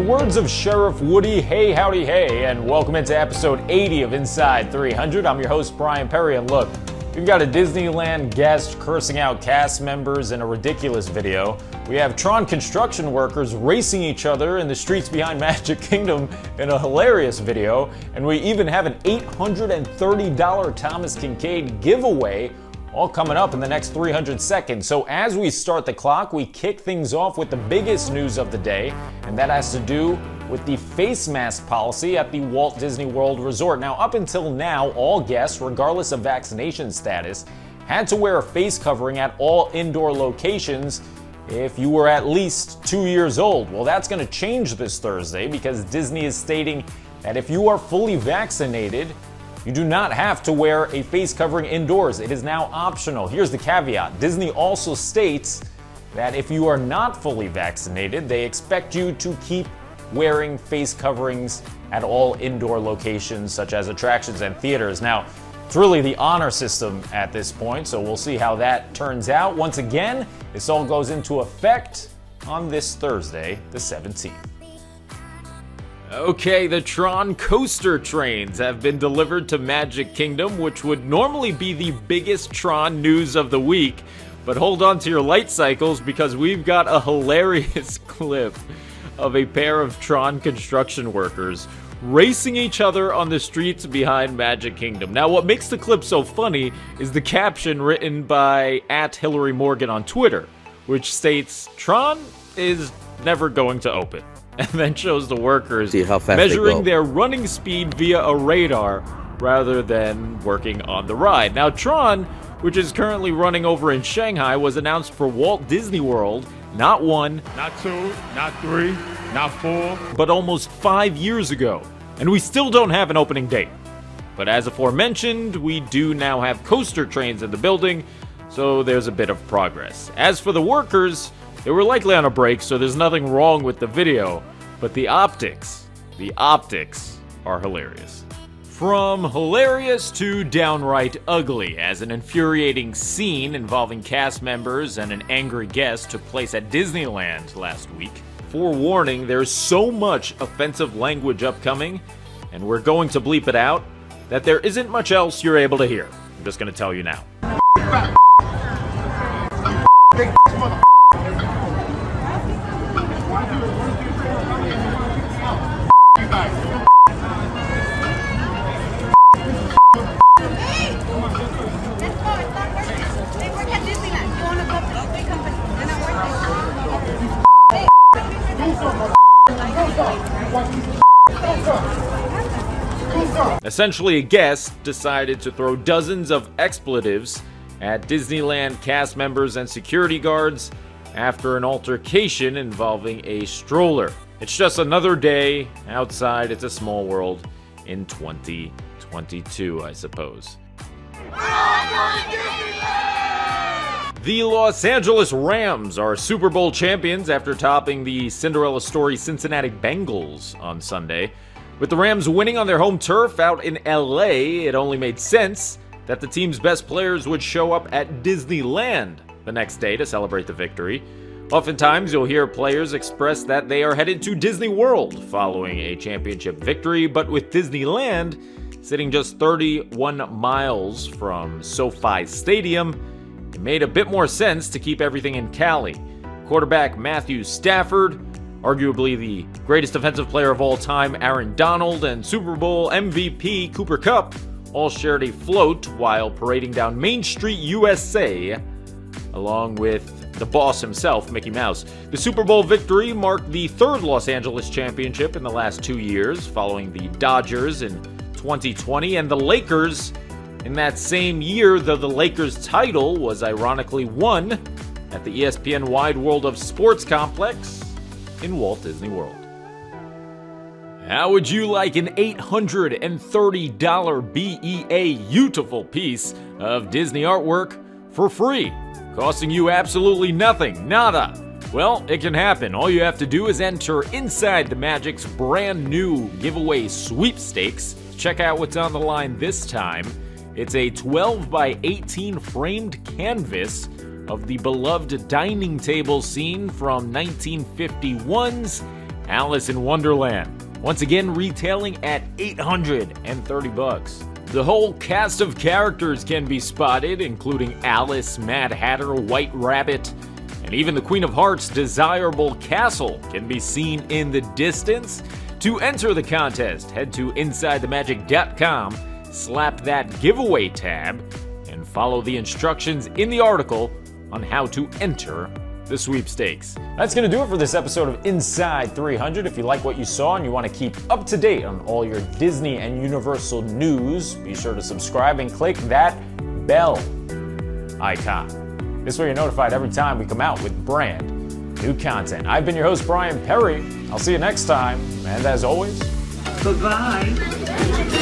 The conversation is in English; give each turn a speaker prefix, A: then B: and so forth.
A: words of Sheriff Woody, hey howdy hey, and welcome into episode 80 of Inside 300. I'm your host Brian Perry, and look, we've got a Disneyland guest cursing out cast members in a ridiculous video. We have TRON construction workers racing each other in the streets behind Magic Kingdom in a hilarious video, and we even have an $830 Thomas Kinkade giveaway, all coming up in the next 300 seconds. So as we start the clock, we kick things off with the biggest news of the day, and that has to do with the face mask policy at the Walt Disney World Resort. Now, up until now, all guests, regardless of vaccination status, had to wear a face covering at all indoor locations if you were at least 2 years old. Well, that's going to change this Thursday because Disney is stating that if you are fully vaccinated, you do not have to wear a face covering indoors. It is now optional. Here's the caveat. Disney also states that if you are not fully vaccinated, they expect you to keep wearing face coverings at all indoor locations such as attractions and theaters. Now, it's really the honor system at this point, so we'll see how that turns out. Once again, this all goes into effect on this Thursday, the 17th. Okay, the TRON coaster trains have been delivered to Magic Kingdom, which would normally be the biggest TRON news of the week. But hold on to your light cycles because we've got a hilarious clip of a pair of TRON construction workers racing each other on the streets behind Magic Kingdom. Now, what makes the clip so funny is the caption written by @HillaryMorgan on Twitter, which states, "TRON is never going to open." And then shows the workers measuring their running speed via a radar rather than working on the ride. Now, TRON, which is currently running over in Shanghai, was announced for Walt Disney World not 1,
B: not 2, not 3, not 4,
A: but almost 5 years ago. And we still don't have an opening date. But as aforementioned, we do now have coaster trains in the building, so there's a bit of progress. As for the workers, they were likely on a break, so there's nothing wrong with the video, but the optics are hilarious. From hilarious to downright ugly, as an infuriating scene involving cast members and an angry guest took place at Disneyland last week. Forewarning, there's so much offensive language upcoming, and we're going to bleep it out, that there isn't much else you're able to hear. I'm just going to tell you now. Essentially, a guest decided to throw dozens of expletives at Disneyland cast members and security guards after an altercation involving a stroller. It's just another day outside It's a Small World in 2022, I suppose. The Los Angeles Rams are Super Bowl champions after topping the Cinderella story Cincinnati Bengals on Sunday. With the Rams winning on their home turf out in LA, it only made sense that the team's best players would show up at Disneyland the next day to celebrate the victory. Oftentimes, you'll hear players express that they are headed to Disney World following a championship victory, but with Disneyland sitting just 31 miles from SoFi Stadium, it made a bit more sense to keep everything in Cali. Quarterback Matthew Stafford, arguably the greatest defensive player of all time, Aaron Donald, and Super Bowl MVP Cooper Kupp all shared a float while parading down Main Street, USA, along with the boss himself, Mickey Mouse. The Super Bowl victory marked the third Los Angeles championship in the last 2 years, following the Dodgers in 2020 and the Lakers in that same year, though the Lakers' title was ironically won at the ESPN Wide World of Sports complex in Walt Disney World. How would you like an $830 BEA beautiful piece of Disney artwork for free, costing you absolutely nothing, nada? Well, it can happen. All you have to do is enter Inside the Magic's brand new giveaway sweepstakes. Check out what's on the line this time. It's a 12 by 18 framed canvas of the beloved dining table scene from 1951's Alice in Wonderland, once again retailing at $830. The whole cast of characters can be spotted, including Alice, Mad Hatter, White Rabbit, and even the Queen of Hearts' desirable castle can be seen in the distance. To enter the contest, head to InsideTheMagic.com, slap that giveaway tab, and follow the instructions in the article on how to enter the sweepstakes. That's going to do it for this episode of Inside 300. If you like what you saw and you want to keep up to date on all your Disney and Universal news, be sure to subscribe and click that bell icon. This way you're notified every time we come out with brand new content. I've been your host, Brian Perry. I'll see you next time, and as always,
C: goodbye.